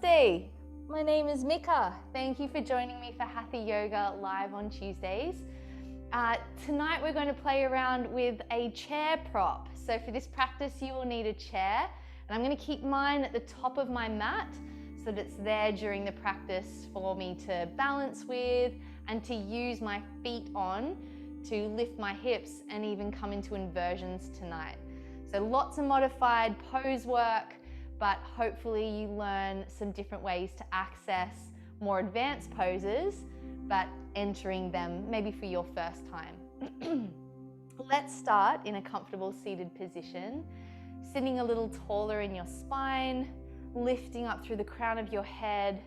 Namaste. My name is Mika. Thank you for joining me for Hatha Yoga live on Tuesdays. Tonight we're going to play around with a chair prop. So for this practice you will need a chair, and I'm going to keep mine at the top of my mat so that it's there during the practice for me to balance with and to use my feet on to lift my hips and even come into inversions tonight. So lots of modified pose work, but hopefully you learn some different ways to access more advanced poses, but entering them maybe for your first time. Let's start in a comfortable seated position, sitting a little taller in your spine, lifting up through the crown of your head,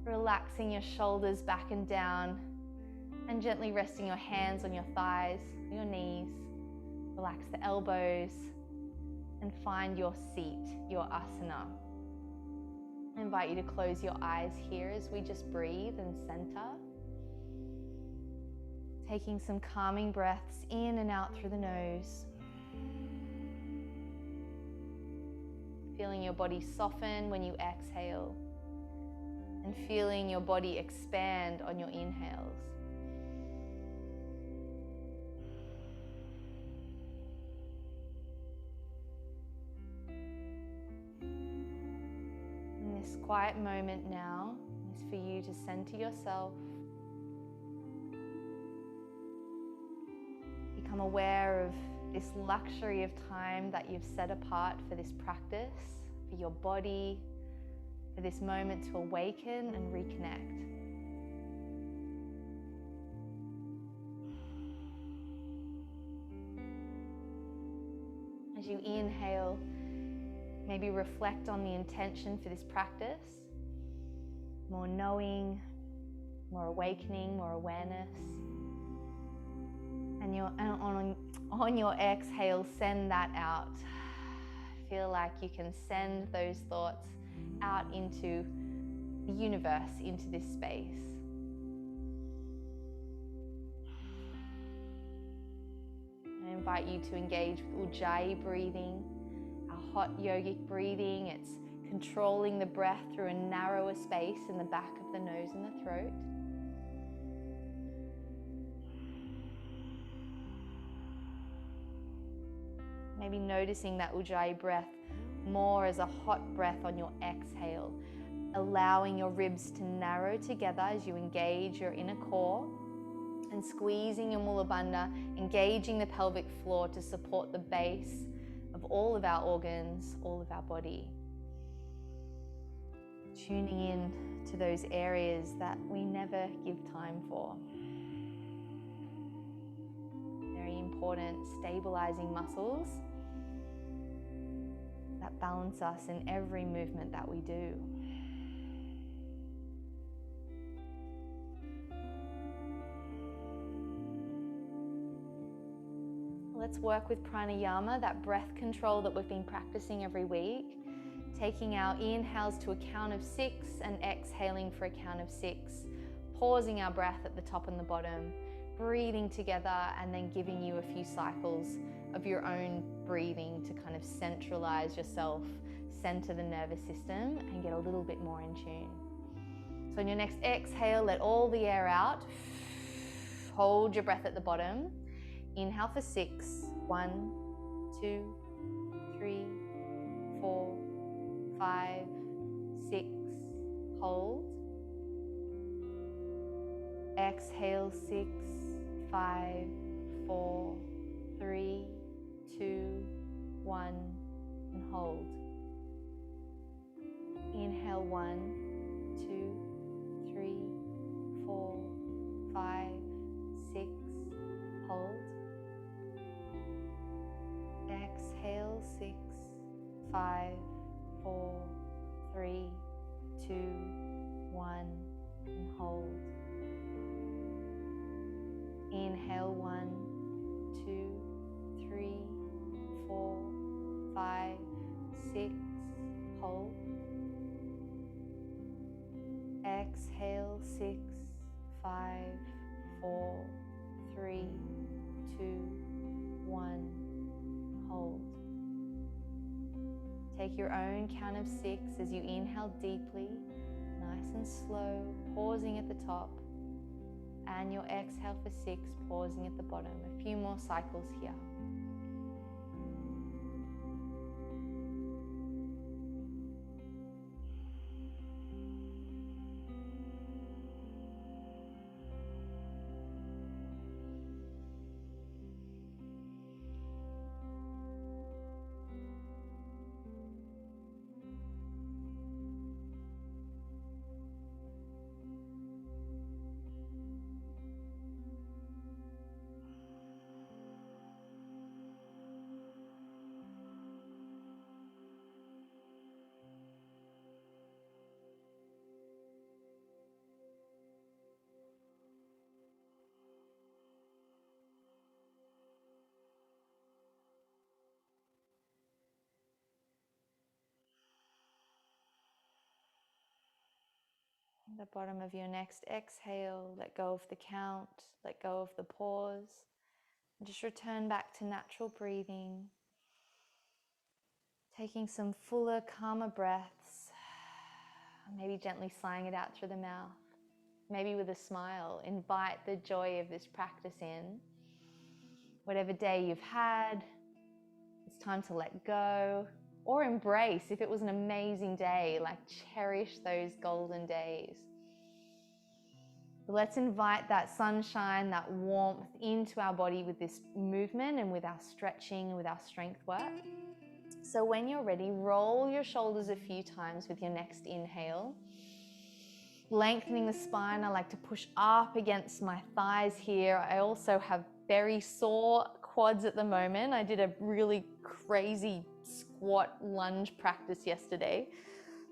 relaxing your shoulders back and down, and gently resting your hands on your thighs, your knees. Relax the elbows and find your seat, your asana. I invite you to close your eyes here as we just breathe and center. Taking some calming breaths in and out through the nose. Feeling your body soften when you exhale, and feeling your body expand on your inhales. This quiet moment now is for you to center yourself, become aware of this luxury of time that you've set apart for this practice, for your body, for this moment to awaken and reconnect. As you inhale, maybe reflect on the intention for this practice. More knowing, more awakening, more awareness. And on your exhale, send that out. Feel like you can send those thoughts out into the universe, into this space. I invite you to engage with Ujjayi breathing, our hot yogic breathing. It's controlling the breath through a narrower space in the back of the nose and the throat. Maybe noticing that Ujjayi breath more as a hot breath on your exhale, allowing your ribs to narrow together as you engage your inner core, and squeezing your Mula Bandha, engaging the pelvic floor to support the base of all of our organs, all of our body. Tuning in to those areas that we never give time for. Very important stabilizing muscles that balance us in every movement that we do. Let's work with pranayama, that breath control that we've been practicing every week. Taking our inhales to a count of 6 and exhaling for a count of 6. Pausing our breath at the top and the bottom. Breathing together and then giving you a few cycles of your own breathing to kind of centralize yourself, center the nervous system, and get a little bit more in tune. So on your next exhale, let all the air out. Hold your breath at the bottom. Inhale for 6. 1, 2, 3, 4, 5, 6. Hold. Exhale 6, 5, 4, 3, 2, 1, and hold. Inhale 1, 2, 3, 4, 5, 6. Hold. Exhale 6, 5, 4, 3, 2, 1, and hold. Inhale 1, 2, 3, 4, 5, 6. Hold. Exhale 6, 5, 4, 3, 2, 1. Hold. Take your own count of 6 as you inhale deeply slow, pausing at the top. And your exhale for 6, pausing at the bottom. A few more cycles here. The bottom of your next exhale, let go of the count, let go of the pause, and just return back to natural breathing. Taking some fuller, calmer breaths, maybe gently sighing it out through the mouth, maybe with a smile. Invite the joy of this practice in. Whatever day you've had, it's time to let go or embrace. If it was an amazing day, like cherish those golden days. Let's invite that sunshine, that warmth into our body with this movement and with our stretching, with our strength work. So when you're ready, roll your shoulders a few times with your next inhale. Lengthening the spine, I like to push up against my thighs here. I also have very sore quads at the moment. I did a really crazy squat lunge practice yesterday.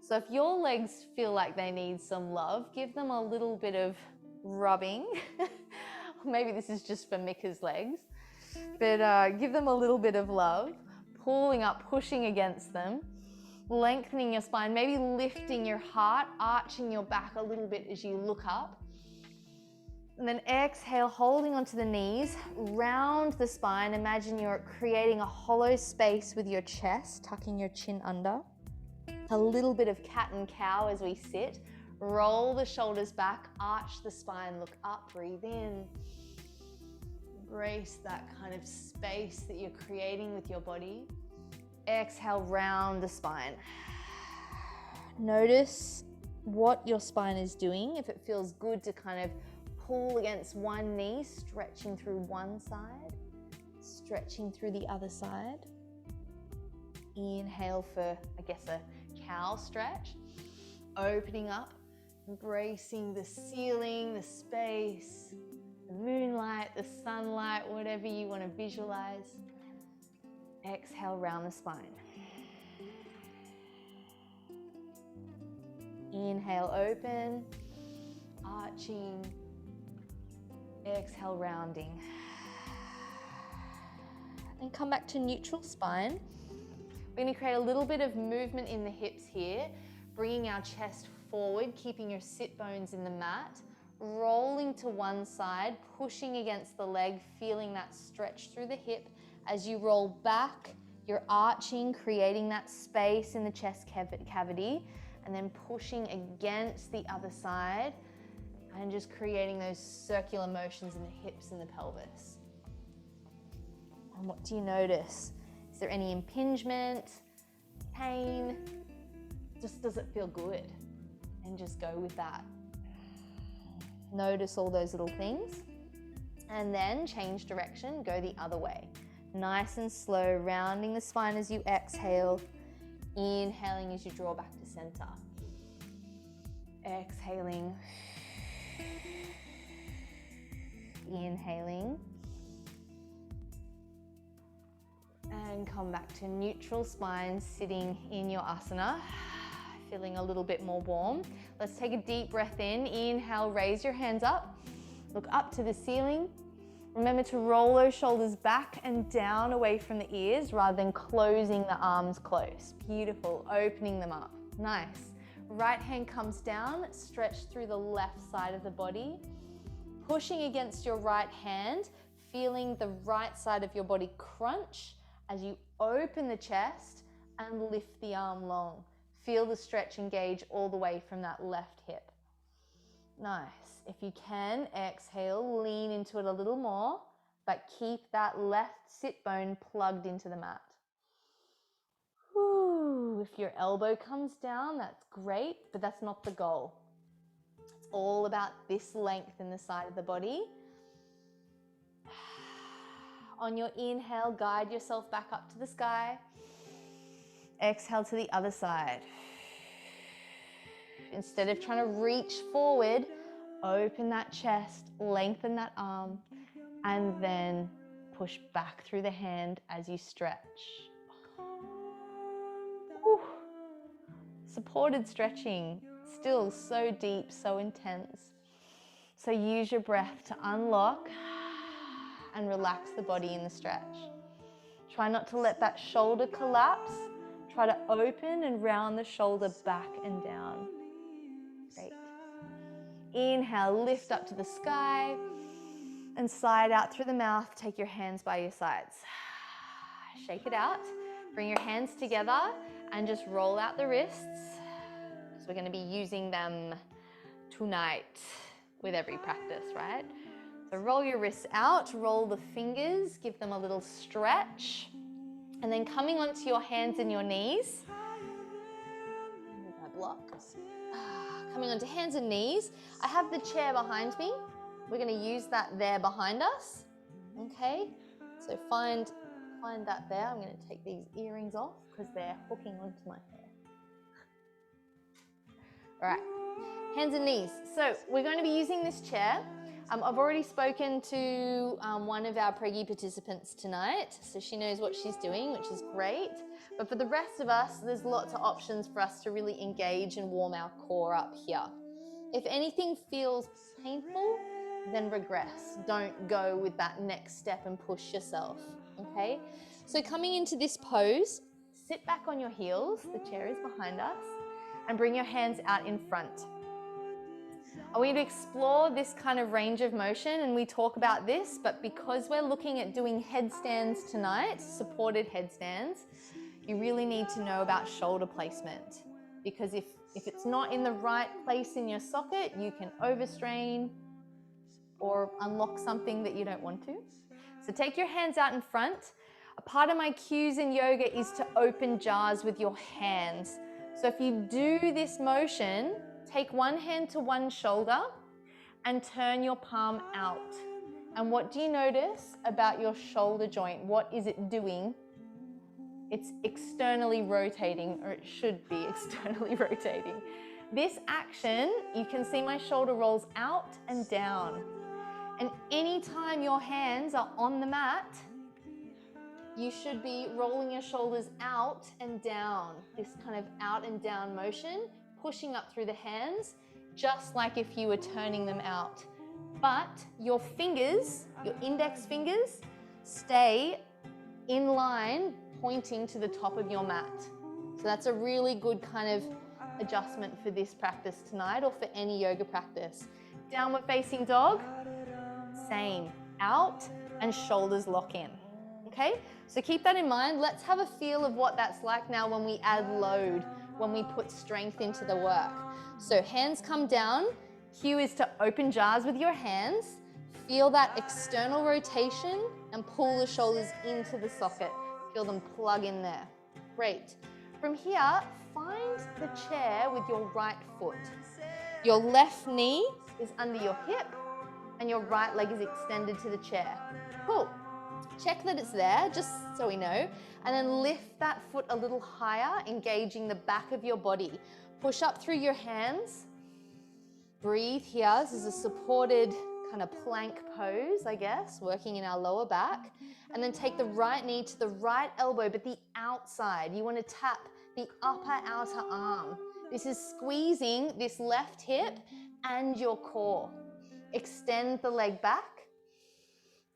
So if your legs feel like they need some love, give them a little bit of rubbing. Maybe this is just for Mika's legs, but give them a little bit of love. Pulling up, pushing against them, lengthening your spine, maybe lifting your heart, arching your back a little bit as you look up. And then exhale, holding onto the knees, round the spine. Imagine you're creating a hollow space with your chest, tucking your chin under. A little bit of cat and cow as we sit. Roll the shoulders back, arch the spine, look up, breathe in. Embrace that kind of space that you're creating with your body. Exhale, round the spine. Notice what your spine is doing. If it feels good to kind of pull against one knee, stretching through one side, stretching through the other side. Inhale for, I guess, a cow stretch. Opening up, embracing the ceiling, the space, the moonlight, the sunlight, whatever you want to visualize. Exhale, round the spine. Inhale, open, arching. Exhale, rounding. Then come back to neutral spine. We're going to create a little bit of movement in the hips here, bringing our chest forward, keeping your sit bones in the mat, rolling to one side, pushing against the leg, feeling that stretch through the hip. As you roll back, you're arching, creating that space in the chest cavity, and then pushing against the other side, and just creating those circular motions in the hips and the pelvis. And what do you notice? Is there any impingement, pain? Just does it feel good? And just go with that. Notice all those little things. And then change direction, go the other way. Nice and slow, rounding the spine as you exhale. Inhaling as you draw back to center. Exhaling. Inhaling. And come back to neutral spine, sitting in your asana. Feeling a little bit more warm. Let's take a deep breath in. Inhale, raise your hands up. Look up to the ceiling. Remember to roll those shoulders back and down away from the ears rather than closing the arms close. Beautiful, opening them up. Nice. Right hand comes down, stretch through the left side of the body. Pushing against your right hand, feeling the right side of your body crunch as you open the chest and lift the arm long. Feel the stretch engage all the way from that left hip. Nice. If you can, exhale, lean into it a little more, but keep that left sit bone plugged into the mat. Whew. If your elbow comes down, that's great, but that's not the goal. It's all about this length in the side of the body. On your inhale, guide yourself back up to the sky. Exhale to the other side. Instead of trying to reach forward, open that chest, lengthen that arm, and then push back through the hand as you stretch. Whew. Supported stretching, still so deep, so intense. So use your breath to unlock and relax the body in the stretch. Try not to let that shoulder collapse. Try to open and round the shoulder back and down. Great. Inhale, lift up to the sky and sigh it out through the mouth. Take your hands by your sides. Shake it out. Bring your hands together and just roll out the wrists. So we're going to be using them tonight with every practice, right? So roll your wrists out, roll the fingers, give them a little stretch. And then coming onto your hands and your knees. Coming onto hands and knees. I have the chair behind me. We're going to use that there behind us. Okay? So find that there. I'm going to take these earrings off because they're hooking onto my hair. All right. Hands and knees. So we're going to be using this chair. I've already spoken to one of our preggy participants tonight, so she knows what she's doing, which is great. But for the rest of us, there's lots of options for us to really engage and warm our core up here. If anything feels painful, then regress. Don't go with that next step and push yourself, okay? So coming into this pose, sit back on your heels, the chair is behind us, and bring your hands out in front. I want you to explore this kind of range of motion, and we talk about this, but because we're looking at doing headstands tonight, supported headstands, you really need to know about shoulder placement, because if it's not in the right place in your socket, you can overstrain or unlock something that you don't want to. So take your hands out in front. A part of my cues in yoga is to open jars with your hands. So if you do this motion, take one hand to one shoulder and turn your palm out. And what do you notice about your shoulder joint? What is it doing? It's externally rotating, or it should be externally rotating. This action, you can see my shoulder rolls out and down. And anytime your hands are on the mat, you should be rolling your shoulders out and down. This kind of out and down motion, pushing up through the hands, just like if you were turning them out. But your fingers, your index fingers, stay in line, pointing to the top of your mat. So that's a really good kind of adjustment for this practice tonight, or for any yoga practice. Downward facing dog, same, out and shoulders lock in. Okay, so keep that in mind. Let's have a feel of what that's like now when we add load, when we put strength into the work. So hands come down. Cue is to open jars with your hands. Feel that external rotation and pull the shoulders into the socket. Feel them plug in there. Great. From here, find the chair with your right foot. Your left knee is under your hip and your right leg is extended to the chair. Cool. Check that it's there, just so we know, and then lift that foot a little higher, engaging the back of your body. Push up through your hands. Breathe here. This is a supported kind of plank pose, I guess, working in our lower back. And then take the right knee to the right elbow, but the outside. You want to tap the upper outer arm. This is squeezing this left hip and your core. Extend the leg back.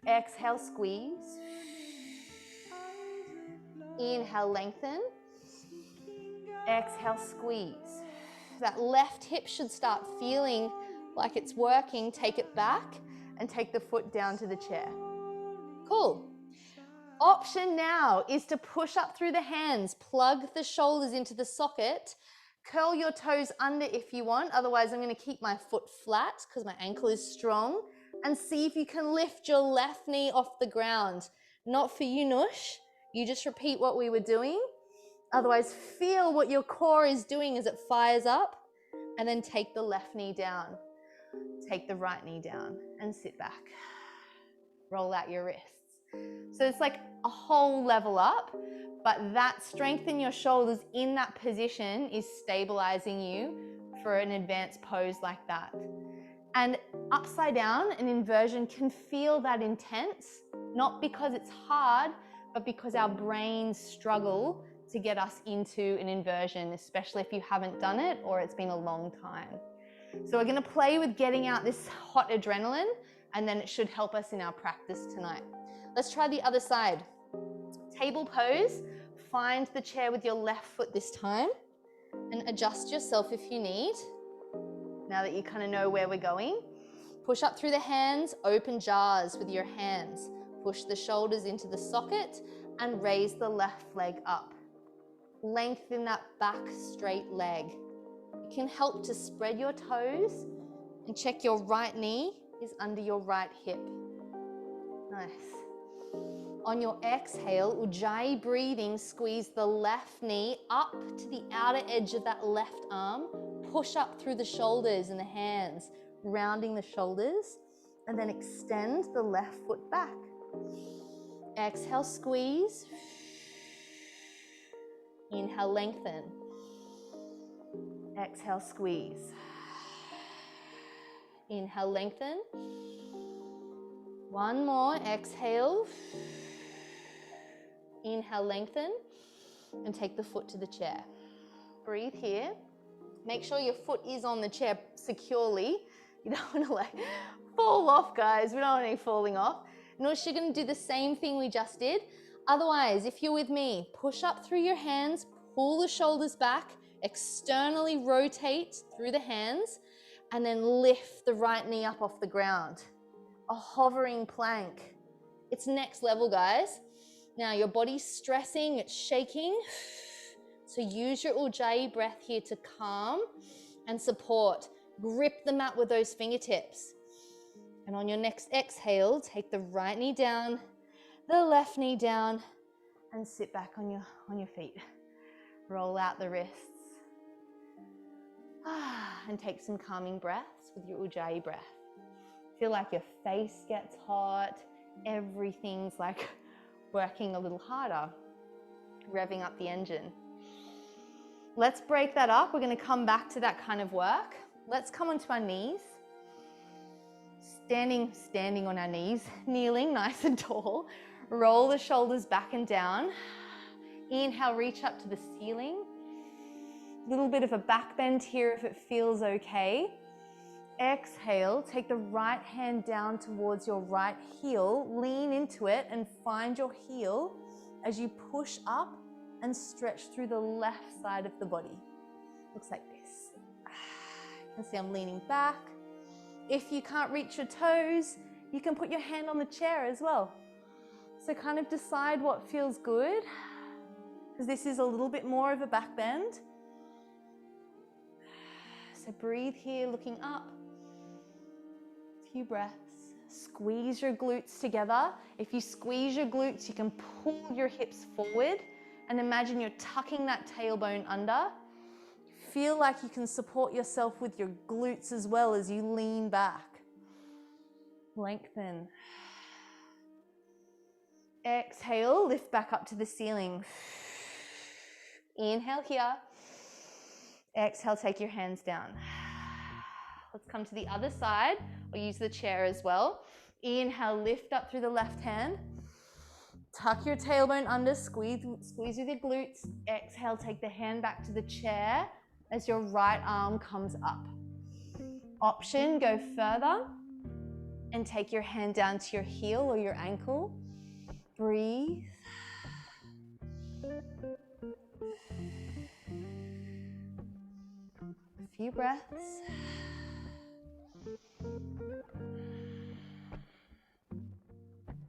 Exhale, squeeze. Inhale, lengthen. Exhale, squeeze. That left hip should start feeling like it's working. Take it back and take the foot down to the chair. Cool. Option now is to push up through the hands, plug the shoulders into the socket, Curl your toes under if you want. Otherwise, I'm going to keep my foot flat because my ankle is strong. And see if you can lift your left knee off the ground. Not for you, Nush. You just repeat what we were doing. Otherwise, feel what your core is doing as it fires up. And then take the left knee down. Take the right knee down and sit back. Roll out your wrists. So it's like a whole level up, but that strength in your shoulders in that position is stabilizing you for an advanced pose like that. And upside down, an inversion can feel that intense, not because it's hard, but because our brains struggle to get us into an inversion, especially if you haven't done it or it's been a long time. So we're going to play with getting out this hot adrenaline, and then it should help us in our practice tonight. Let's try the other side. Table pose. Find the chair with your left foot this time and adjust yourself if you need. Now that you kind of know where we're going. Push up through the hands, open jars with your hands. Push the shoulders into the socket and raise the left leg up. Lengthen that back straight leg. It can help to spread your toes and check your right knee is under your right hip. Nice. On your exhale, Ujjayi breathing, squeeze the left knee up to the outer edge of that left arm. Push up through the shoulders and the hands, rounding the shoulders, and then extend the left foot back. Exhale, squeeze. Inhale, lengthen. Exhale, squeeze. Inhale, lengthen. One more, exhale. Inhale, lengthen. And take the foot to the chair. Breathe here. Make sure your foot is on the chair securely. You don't want to like fall off, guys. We don't want any falling off. Notice you're going to do the same thing we just did. Otherwise, if you're with me, push up through your hands, pull the shoulders back, externally rotate through the hands, and then lift the right knee up off the ground. A hovering plank. It's next level, guys. Now your body's stressing, it's shaking. So use your Ujjayi breath here to calm and support. Grip the mat with those fingertips. And on your next exhale, take the right knee down, the left knee down, and sit back on your feet. Roll out the wrists. And take some calming breaths with your Ujjayi breath. Feel like your face gets hot. Everything's like working a little harder, revving up the engine. Let's break that up. We're going to come back to that kind of work. Let's come onto our knees. Standing on our knees, kneeling nice and tall. Roll the shoulders back and down. Inhale, reach up to the ceiling. Little bit of a back bend here if it feels okay. Exhale, take the right hand down towards your right heel, lean into it and find your heel as you push up and stretch through the left side of the body. Looks like this. You can see I'm leaning back. If you can't reach your toes, you can put your hand on the chair as well. So kind of decide what feels good, because this is a little bit more of a back bend. So breathe here, looking up. A few breaths. Squeeze your glutes together. If you squeeze your glutes, you can pull your hips forward and imagine you're tucking that tailbone under. Feel like you can support yourself with your glutes as well as you lean back. Lengthen. Exhale, lift back up to the ceiling. Inhale here. Exhale, take your hands down. Let's come to the other side, or use the chair as well. Inhale, lift up through the left hand. Tuck your tailbone under, squeeze with your glutes. Exhale, take the hand back to the chair as your right arm comes up. Option, go further and take your hand down to your heel or your ankle. Breathe. A few breaths.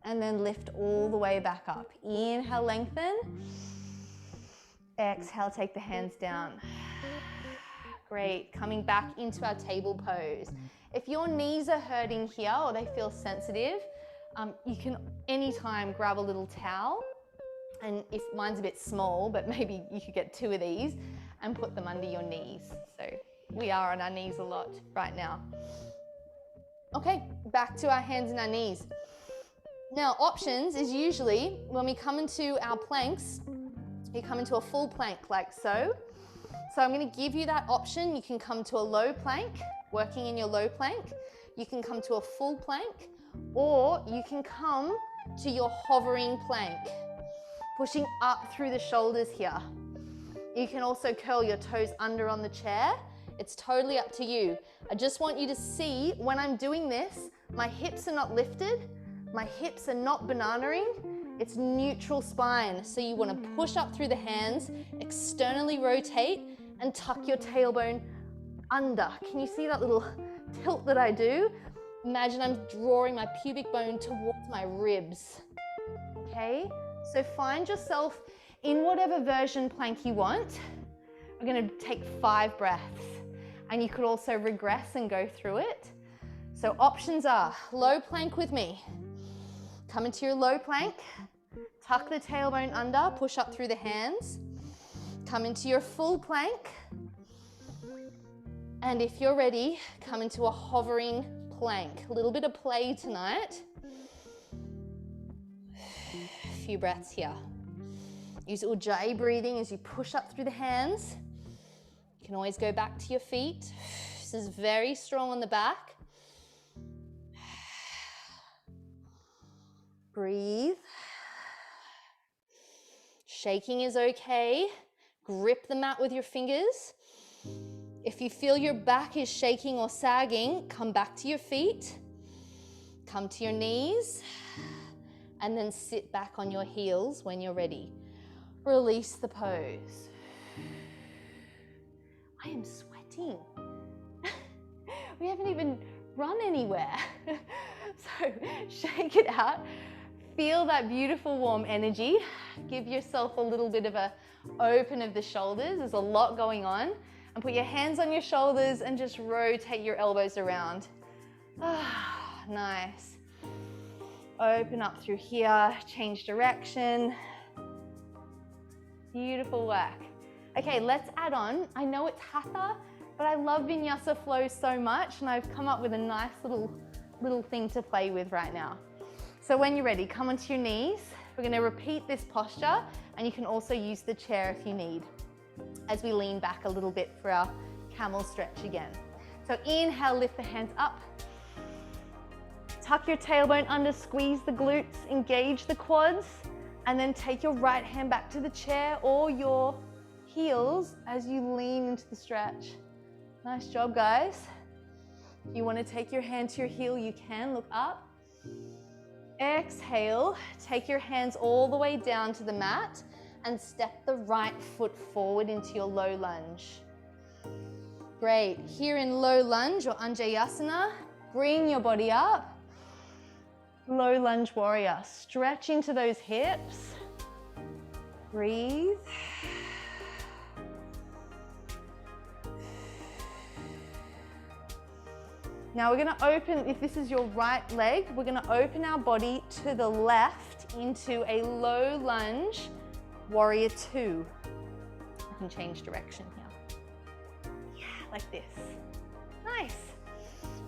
And then lift all the way back up. Inhale, lengthen. Exhale, take the hands down. Great, coming back into our table pose. If your knees are hurting here or they feel sensitive, you can anytime grab a little towel, and if mine's a bit small, but maybe you could get 2 of these and put them under your knees. So we are on our knees a lot right now. Okay, back to our hands and our knees. Now, options is usually when we come into our planks, you come into a full plank like so. So I'm going to give you that option. You can come to a low plank, working in your low plank. You can come to a full plank, or you can come to your hovering plank, pushing up through the shoulders here. You can also curl your toes under on the chair. It's totally up to you. I just want you to see when I'm doing this, my hips are not lifted, my hips are not bananaing. It's neutral spine. So you want to push up through the hands, externally rotate, and tuck your tailbone under. Can you see that little tilt that I do? Imagine I'm drawing my pubic bone towards my ribs. Okay, so find yourself in whatever version plank you want. We're going to take 5 breaths, and you could also regress and go through it. So options are low plank with me. Come into your low plank, tuck the tailbone under, push up through the hands. Come into your full plank. And if you're ready, come into a hovering plank. A little bit of play tonight. A few breaths here. Use Ujjayi breathing as you push up through the hands. You can always go back to your feet. This is very strong on the back. Breathe. Shaking is okay. Grip the mat with your fingers. If you feel your back is shaking or sagging, come back to your feet. Come to your knees. And then sit back on your heels when you're ready. Release the pose. I am sweating. We haven't even run anywhere. So shake it out. Feel that beautiful warm energy. Give yourself a little bit of a open of the shoulders. There's a lot going on. And put your hands on your shoulders and just rotate your elbows around. Ah, nice. Open up through here, change direction. Beautiful work. Okay, let's add on. I know it's Hatha, but I love Vinyasa flow so much, and I've come up with a nice little thing to play with right now. So when you're ready, come onto your knees. We're going to repeat this posture, and you can also use the chair if you need, as we lean back a little bit for our camel stretch again. So inhale, lift the hands up. Tuck your tailbone under, squeeze the glutes, engage the quads, and then take your right hand back to the chair or your heels as you lean into the stretch. Nice job, guys. If you want to take your hand to your heel, you can. Look up. Exhale, take your hands all the way down to the mat and step the right foot forward into your low lunge. Great. Here in low lunge or Anjayasana, bring your body up. Low lunge warrior. Stretch into those hips. Breathe. Now we're going to open, if this is your right leg, we're going to open our body to the left into a low lunge, warrior 2. I can change direction here. Yeah, like this. Nice.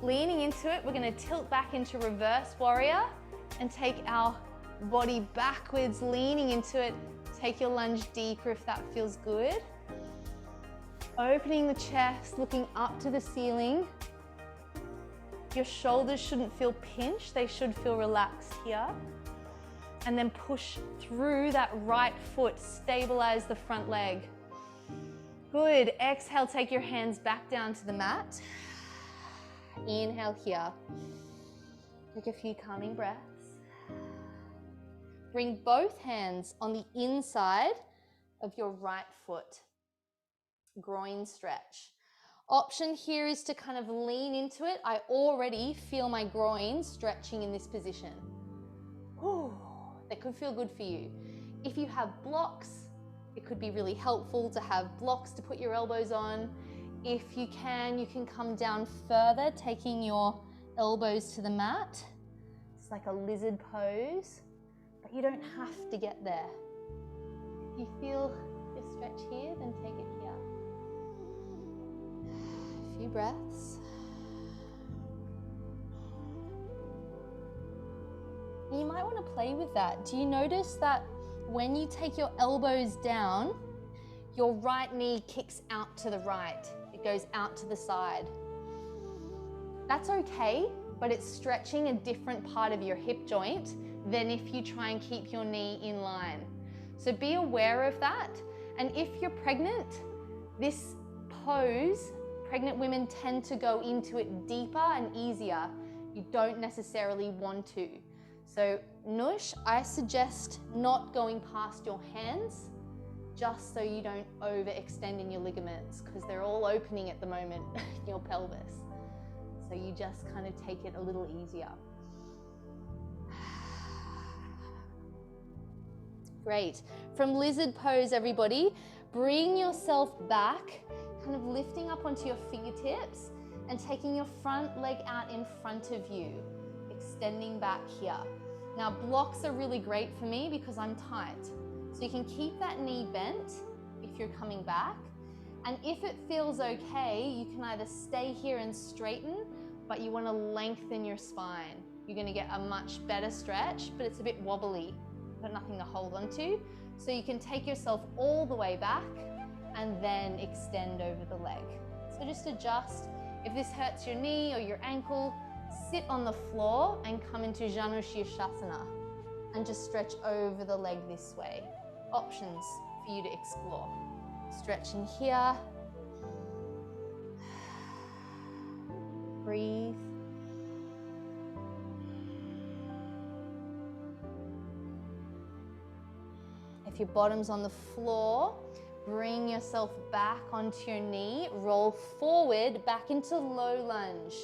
Leaning into it, we're going to tilt back into reverse warrior and take our body backwards, leaning into it. Take your lunge deeper if that feels good. Opening the chest, looking up to the ceiling. Your shoulders shouldn't feel pinched, they should feel relaxed here. And then push through that right foot, stabilize the front leg. Good, exhale, take your hands back down to the mat. Inhale here. Take a few calming breaths. Bring both hands on the inside of your right foot. Groin stretch. Option here is to kind of lean into it. I already feel my groin stretching in this position. Ooh, that could feel good for you. If you have blocks, it could be really helpful to have blocks to put your elbows on. If you can come down further, taking your elbows to the mat. It's like a lizard pose, but you don't have to get there. If you feel your stretch here, then take it here. A few breaths. You might want to play with that. Do you notice that when you take your elbows down, your right knee kicks out to the right? It goes out to the side. That's okay, but it's stretching a different part of your hip joint than if you try and keep your knee in line. So be aware of that. And if you're pregnant, this pose, pregnant women tend to go into it deeper and easier. You don't necessarily want to. So Nush, I suggest not going past your hands, just so you don't overextend in your ligaments, because they're all opening at the moment in your pelvis. So you just kind of take it a little easier. Great. From lizard pose, everybody, bring yourself back, kind of lifting up onto your fingertips and taking your front leg out in front of you, extending back here. Now, blocks are really great for me because I'm tight. So you can keep that knee bent if you're coming back. And if it feels okay, you can either stay here and straighten, but you want to lengthen your spine. You're going to get a much better stretch, but it's a bit wobbly. You've got nothing to hold on to. So you can take yourself all the way back and then extend over the leg. So just adjust. If this hurts your knee or your ankle, sit on the floor and come into Janu Shirshasana and just stretch over the leg this way. Options for you to explore. Stretching here. Breathe. If your bottom's on the floor, bring yourself back onto your knee, roll forward back into low lunge.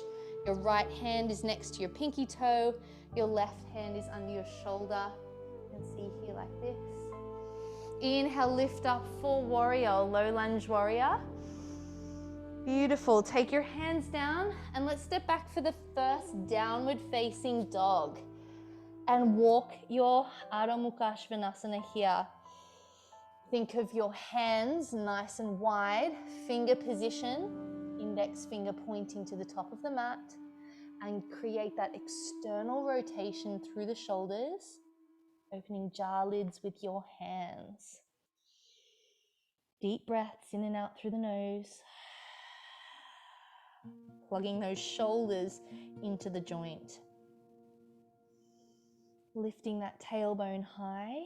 Your right hand is next to your pinky toe, your left hand is under your shoulder. You can see here like this. Inhale, lift up for warrior, low lunge warrior. Beautiful. Take your hands down and let's step back for the first downward facing dog. And walk your Adho Mukha Svanasana here. Think of your hands nice and wide, finger position, index finger pointing to the top of the mat, and create that external rotation through the shoulders, opening jaw lids with your hands. Deep breaths in and out through the nose, plugging those shoulders into the joint. Lifting that tailbone high.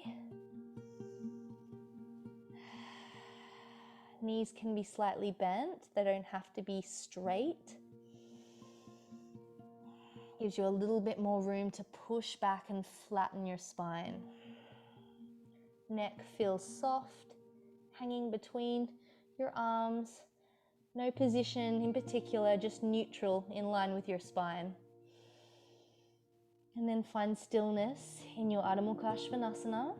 Knees can be slightly bent, they don't have to be straight. Gives you a little bit more room to push back and flatten your spine. Neck feels soft, hanging between your arms. No position in particular, just neutral in line with your spine. And then find stillness in your Adho Mukha Svanasana.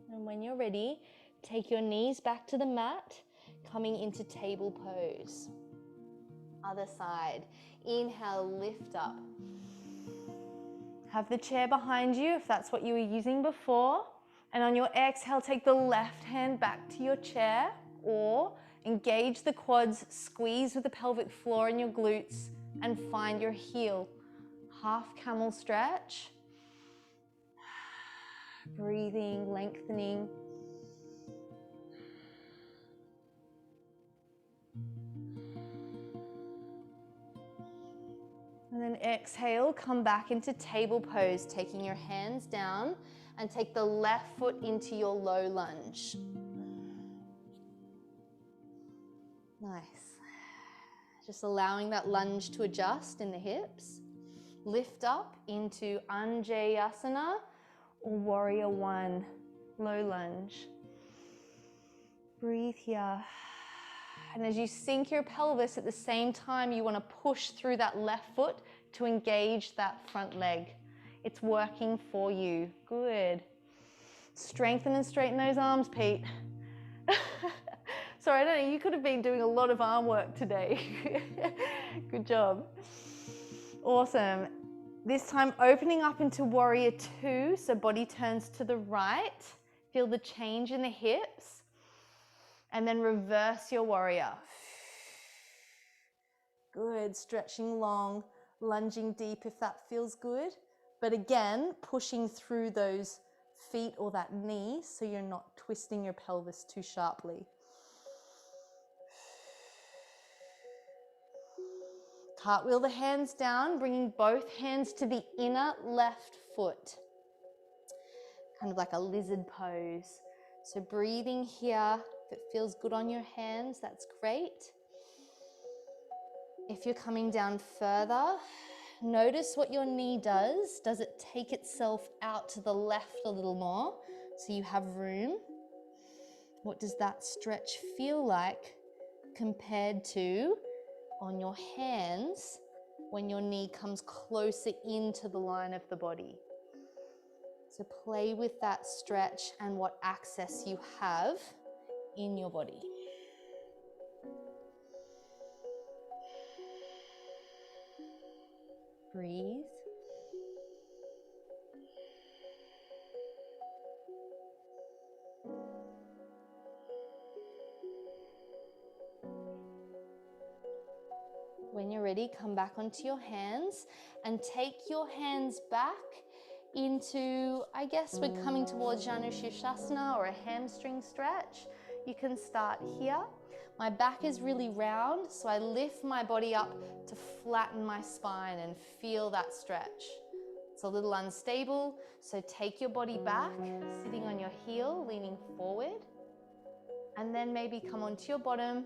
And when you're ready, take your knees back to the mat, coming into table pose. Other side. Inhale, lift up. Have the chair behind you if that's what you were using before. And on your exhale, take the left hand back to your chair or engage the quads, squeeze with the pelvic floor in your glutes and find your heel. Half camel stretch. Breathing, lengthening. And then exhale, come back into table pose, taking your hands down and take the left foot into your low lunge. Nice. Just allowing that lunge to adjust in the hips. Lift up into Anjayasana or Warrior One. low lunge. Breathe here. And as you sink your pelvis, at the same time, you want to push through that left foot to engage that front leg. It's working for you. Good. Strengthen and straighten those arms, Pete. Sorry, I don't know, you could have been doing a lot of arm work today. Good job. Awesome. This time opening up into warrior two, so body turns to the right. Feel the change in the hips. And then reverse your warrior. Good, stretching long, lunging deep if that feels good. But again, pushing through those feet or that knee so you're not twisting your pelvis too sharply. Cartwheel the hands down, bringing both hands to the inner left foot. Kind of like a lizard pose. So breathing here, if it feels good on your hands, that's great. If you're coming down further, notice what your knee does. Does it take itself out to the left a little more so you have room? What does that stretch feel like compared to on your hands when your knee comes closer into the line of the body? So play with that stretch and what access you have in your body. Breathe. When you're ready, come back onto your hands and take your hands back into, I guess we're coming towards Janu Shirshasana or a hamstring stretch. You can start here. My back is really round, so I lift my body up to flatten my spine and feel that stretch. It's a little unstable, so take your body back, sitting on your heel, leaning forward, and then maybe come onto your bottom.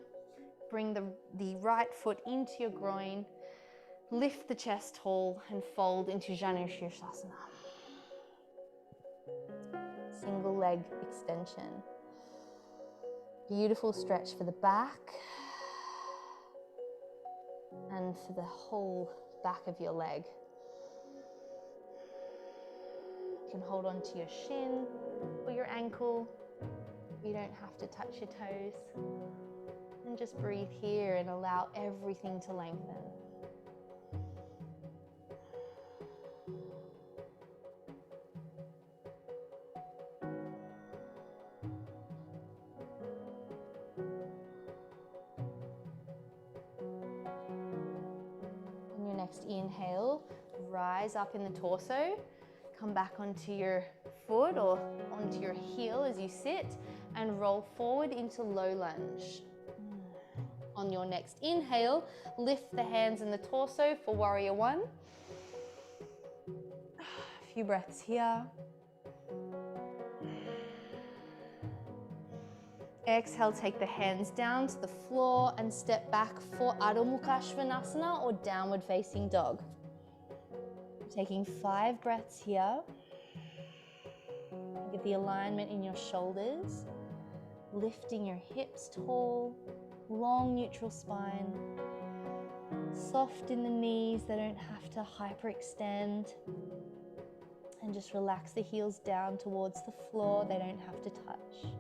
Bring the right foot into your groin, lift the chest tall and fold into Janu Shirshasana. Single leg extension. Beautiful stretch for the back and for the whole back of your leg. You can hold on to your shin or your ankle. You don't have to touch your toes. And just breathe here and allow everything to lengthen. On your next inhale, rise up in the torso. Come back onto your foot or onto your heel as you sit and roll forward into low lunge. On your next inhale, lift the hands and the torso for warrior one. A few breaths here. Exhale, take the hands down to the floor and step back for Adho Mukha Svanasana or downward facing dog. Taking 5 breaths here. Get the alignment in your shoulders, lifting your hips tall. Long neutral spine, soft in the knees, they don't have to hyperextend, and just relax the heels down towards the floor, they don't have to touch.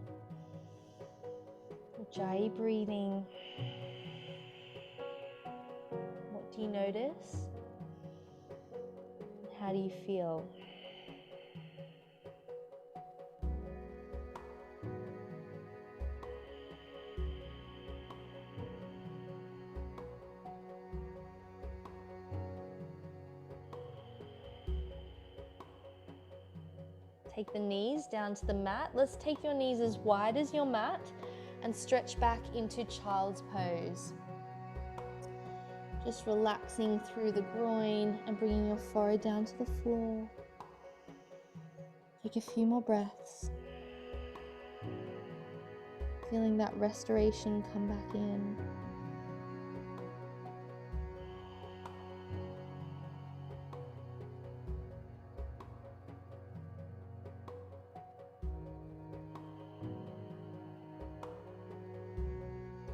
Ujjayi breathing. What do you notice? How do you feel? Take the knees down to the mat. Let's take your knees as wide as your mat and stretch back into child's pose. Just relaxing through the groin and bringing your forehead down to the floor. Take a few more breaths. Feeling that restoration come back in.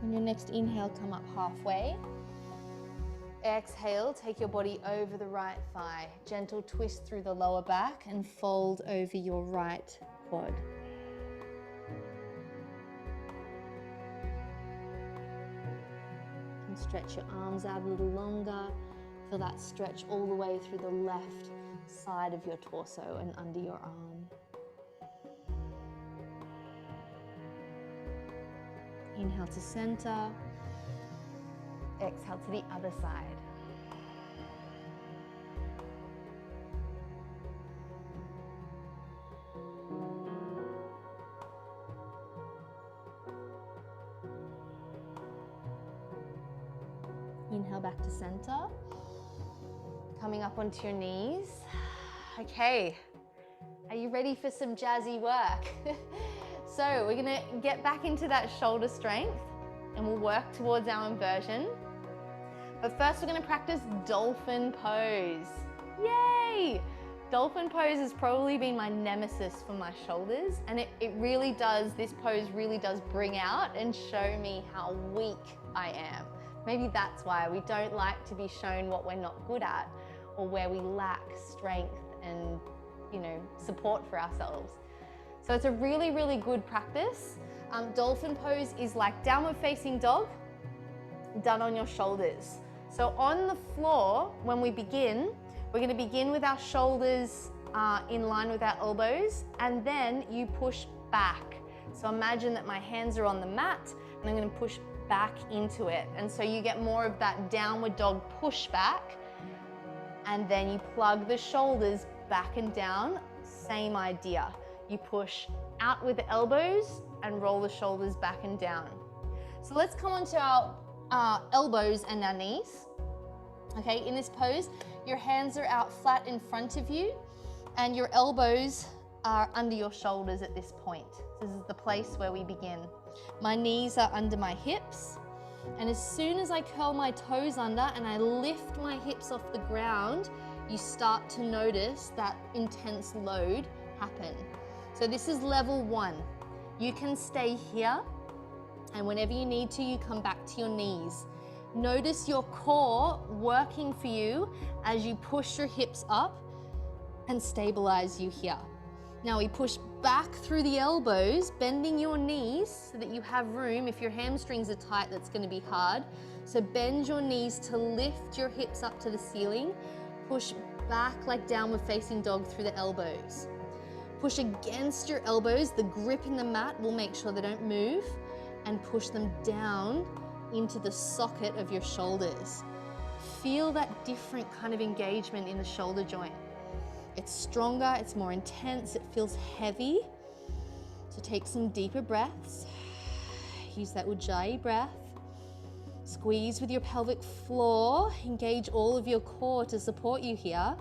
On your next inhale, come up halfway. Exhale, take your body over the right thigh. Gentle twist through the lower back and fold over your right quad. And stretch your arms out a little longer. Feel that stretch all the way through the left side of your torso and under your arm. Inhale to center. Exhale to the other side. Inhale back to center. Coming up onto your knees. Okay, are you ready for some jazzy work? So we're gonna get back into that shoulder strength and we'll work towards our inversion. But first we're gonna practice dolphin pose. Yay! Dolphin pose has probably been my nemesis for my shoulders, and it really does, this pose really does bring out and show me how weak I am. Maybe that's why we don't like to be shown what we're not good at or where we lack strength and, you know, support for ourselves. So it's a really, really good practice. Dolphin pose is like downward facing dog done on your shoulders. So on the floor, when we begin, we're going to begin with our shoulders in line with our elbows, and then you push back. So imagine that my hands are on the mat and I'm going to push back into it. And so you get more of that downward dog push back, and then you plug the shoulders back and down. Same idea. You push out with the elbows and roll the shoulders back and down. So let's come onto our elbows and our knees. Okay, in this pose, your hands are out flat in front of you and your elbows are under your shoulders at this point. This is the place where we begin. My knees are under my hips, and as soon as I curl my toes under and I lift my hips off the ground, you start to notice that intense load happen. So this is level 1. You can stay here, and whenever you need to, you come back to your knees. Notice your core working for you as you push your hips up and stabilize you here. Now we push back through the elbows, bending your knees so that you have room. If your hamstrings are tight, that's going to be hard. So bend your knees to lift your hips up to the ceiling. Push back like downward facing dog through the elbows. Push against your elbows. The grip in the mat will make sure they don't move, and push them down into the socket of your shoulders. Feel that different kind of engagement in the shoulder joint. It's stronger, it's more intense, it feels heavy. So take some deeper breaths. Use that Ujjayi breath. Squeeze with your pelvic floor. Engage all of your core to support you here.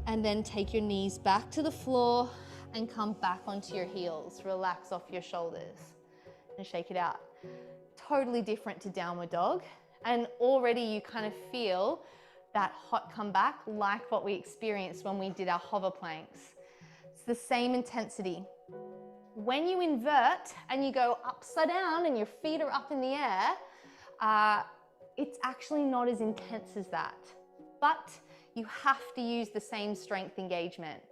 And then take your knees back to the floor and come back onto your heels. Relax off your shoulders and shake it out. Totally different to downward dog. And already you kind of feel that hot comeback like what we experienced when we did our hover planks. It's the same intensity. When you invert and you go upside down and your feet are up in the air, it's actually not as intense as that. But you have to use the same strength engagement.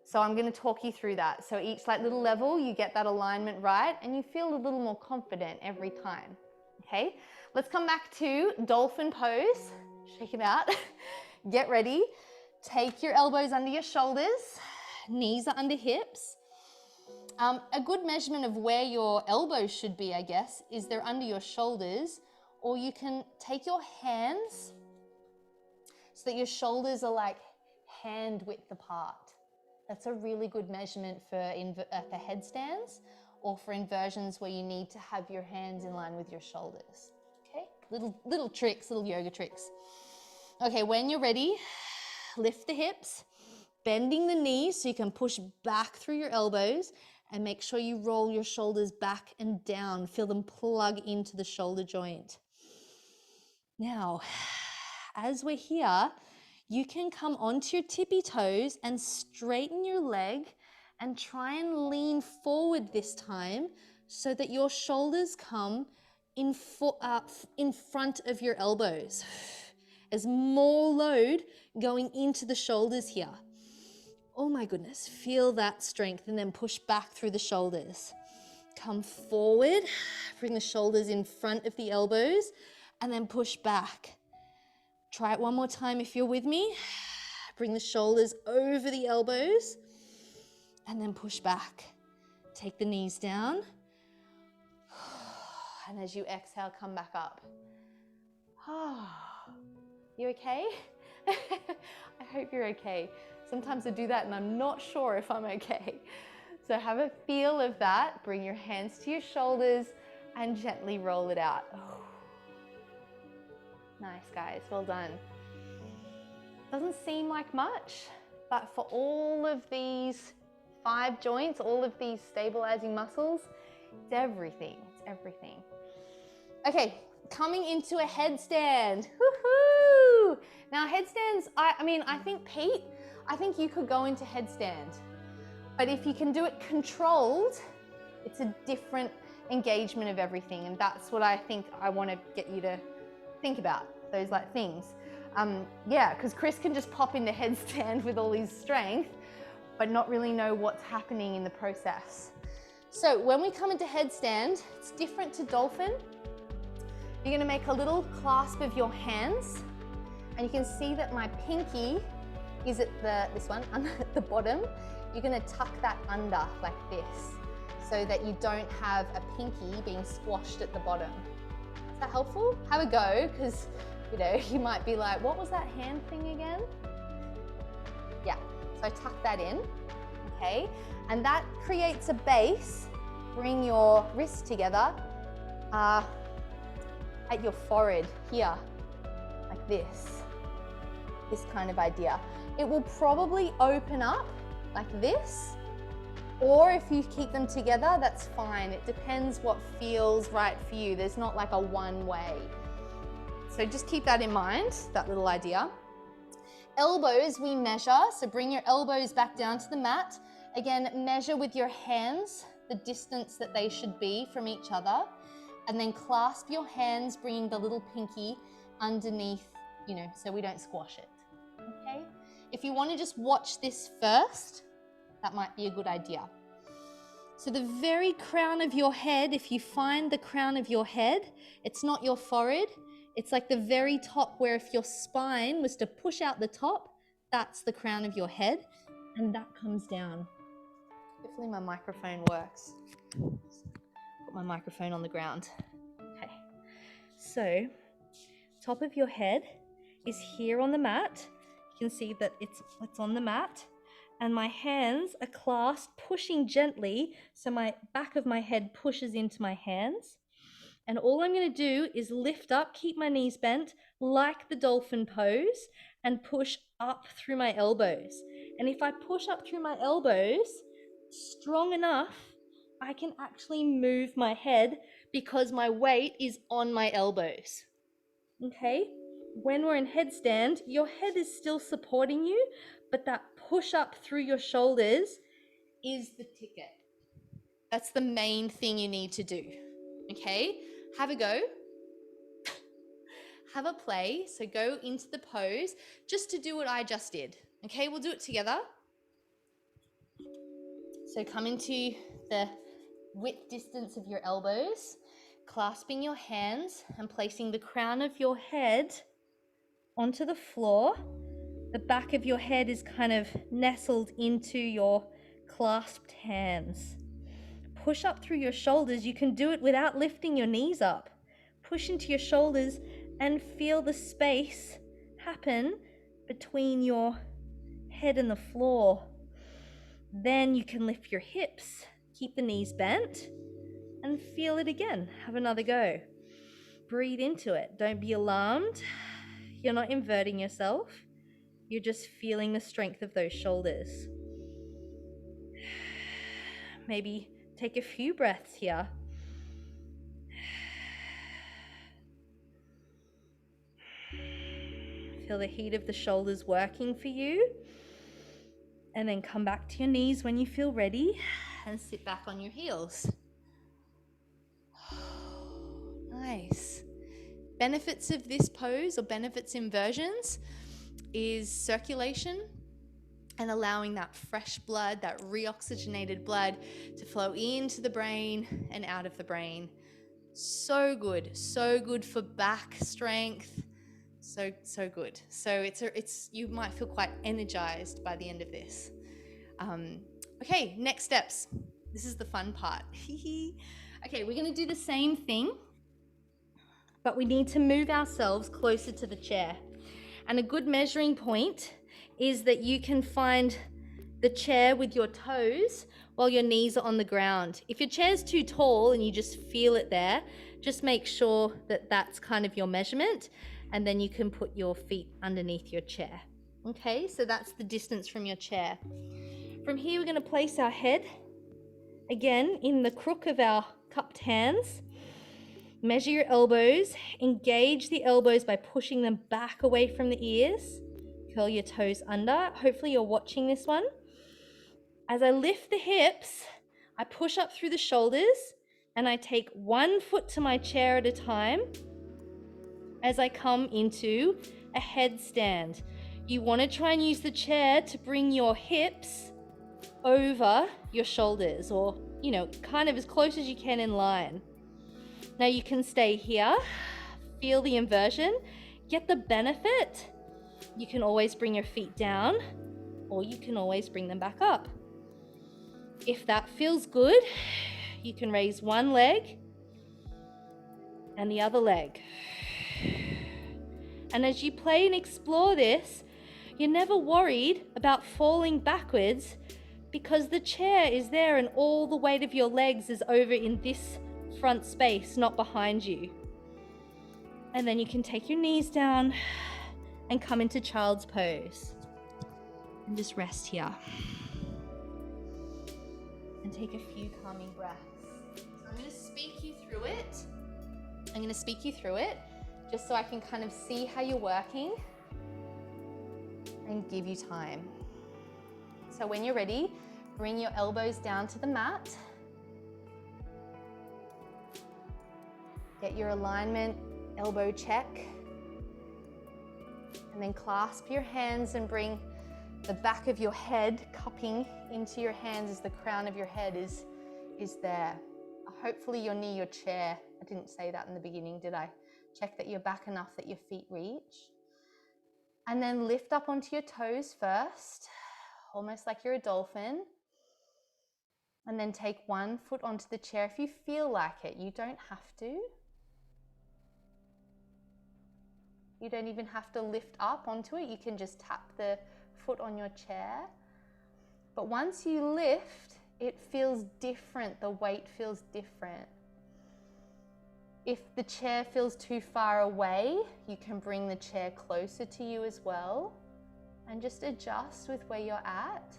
So I'm going to talk you through that. So each like little level, you get that alignment right and you feel a little more confident every time. Okay, let's come back to dolphin pose. Shake it out. Get ready. Take your elbows under your shoulders. Knees are under hips. A good measurement of where your elbows should be, I guess, is they're under your shoulders, or you can take your hands so that your shoulders are like hand width apart. That's a really good measurement for headstands or for inversions where you need to have your hands in line with your shoulders. Okay, little tricks, little yoga tricks. Okay, when you're ready, lift the hips, bending the knees so you can push back through your elbows, and make sure you roll your shoulders back and down. Feel them plug into the shoulder joint. Now, as we're here, you can come onto your tippy toes and straighten your leg and try and lean forward this time so that your shoulders come in front of your elbows. There's more load going into the shoulders here. Oh my goodness, feel that strength, and then push back through the shoulders. Come forward, bring the shoulders in front of the elbows, and then push back. Try it one more time if you're with me. Bring the shoulders over the elbows, and then push back. Take the knees down. And as you exhale, come back up. You okay? I hope you're okay. Sometimes I do that and I'm not sure if I'm okay. So have a feel of that. Bring your hands to your shoulders and gently roll it out. Nice, guys, well done. Doesn't seem like much, but for all of these 5 joints, all of these stabilizing muscles, it's everything, it's everything. Okay, coming into a headstand. Woohoo! Now headstands, I think Pete, I think you could go into headstand, but if you can do it controlled, it's a different engagement of everything, and that's what I think I want to get you to think about, those like things. Yeah, because Chris can just pop into headstand with all his strength, but not really know what's happening in the process. So when we come into headstand, it's different to dolphin. You're gonna make a little clasp of your hands, and you can see that my pinky is at this one, at the bottom. You're gonna tuck that under like this, so that you don't have a pinky being squashed at the bottom. Is that helpful? Have a go, because you might be like, what was that hand thing again? Yeah, so tuck that in, okay? And that creates a base. Bring your wrists together at your forehead here, like this kind of idea. It will probably open up like this, or if you keep them together, that's fine. It depends what feels right for you. There's not like a one way. So just keep that in mind, that little idea. Elbows, we measure. So bring your elbows back down to the mat. Again, measure with your hands the distance that they should be from each other. And then clasp your hands, bringing the little pinky underneath, so we don't squash it, okay? If you want to just watch this first, that might be a good idea. So the very crown of your head, if you find the crown of your head, it's not your forehead, it's like the very top, where if your spine was to push out the top, that's the crown of your head, and that comes down. Hopefully my microphone works. Put my microphone on the ground. Okay, so top of your head is here on the mat. You can see that it's on the mat, and my hands are clasped, pushing gently, so my back of my head pushes into my hands. And all I'm going to do is lift up, keep my knees bent like the dolphin pose, and push up through my elbows. And if I push up through my elbows strong enough, I can actually move my head because my weight is on my elbows. Okay? When we're in headstand, your head is still supporting you, but that push up through your shoulders is the ticket. That's the main thing you need to do. Okay? Have a go. Have a play. So go into the pose just to do what I just did. Okay? We'll do it together. So come into the width distance of your elbows, clasping your hands and placing the crown of your head onto the floor. The back of your head is kind of nestled into your clasped hands. Push up through your shoulders. You can do it without lifting your knees up. Push into your shoulders and feel the space happen between your head and the floor. Then you can lift your hips, keep the knees bent, and feel it again. Have another go. Breathe into it. Don't be alarmed. You're not inverting yourself. You're just feeling the strength of those shoulders. Maybe take a few breaths here. Feel the heat of the shoulders working for you. And then come back to your knees when you feel ready and sit back on your heels. Nice. Nice. Benefits of this pose, or benefits inversions, is circulation and allowing that fresh blood, that reoxygenated blood, to flow into the brain and out of the brain. So good for back strength. So good. So it's you might feel quite energized by the end of this. Okay, next steps. This is the fun part. Okay, we're going to do the same thing, but we need to move ourselves closer to the chair. And a good measuring point is that you can find the chair with your toes while your knees are on the ground. If your chair's too tall and you just feel it there, just make sure that that's kind of your measurement, and then you can put your feet underneath your chair. Okay, so that's the distance from your chair. From here, we're going to place our head again in the crook of our cupped hands. Measure your elbows, engage the elbows by pushing them back away from the ears. Curl your toes under. Hopefully you're watching this one. As I lift the hips, I push up through the shoulders and I take one foot to my chair at a time as I come into a headstand. You want to try and use the chair to bring your hips over your shoulders, or, kind of as close as you can in line. Now you can stay here, feel the inversion, get the benefit. You can always bring your feet down, or you can always bring them back up. If that feels good, you can raise one leg and the other leg. And as you play and explore this, you're never worried about falling backwards, because the chair is there and all the weight of your legs is over in this front space, not behind you. And then you can take your knees down and come into child's pose and just rest here and take a few calming breaths. So I'm going to speak you through it just so I can kind of see how you're working and give you time. So when you're ready, bring your elbows down to the mat. Get your alignment, elbow check. And then clasp your hands and bring the back of your head cupping into your hands as the crown of your head is there. Hopefully you're near your chair. I didn't say that in the beginning, did I? Check that you're back enough that your feet reach. And then lift up onto your toes first, almost like you're a dolphin. And then take one foot onto the chair if you feel like it. You don't have to. You don't even have to lift up onto it. You can just tap the foot on your chair. But once you lift, it feels different. The weight feels different. If the chair feels too far away, you can bring the chair closer to you as well and just adjust with where you're at.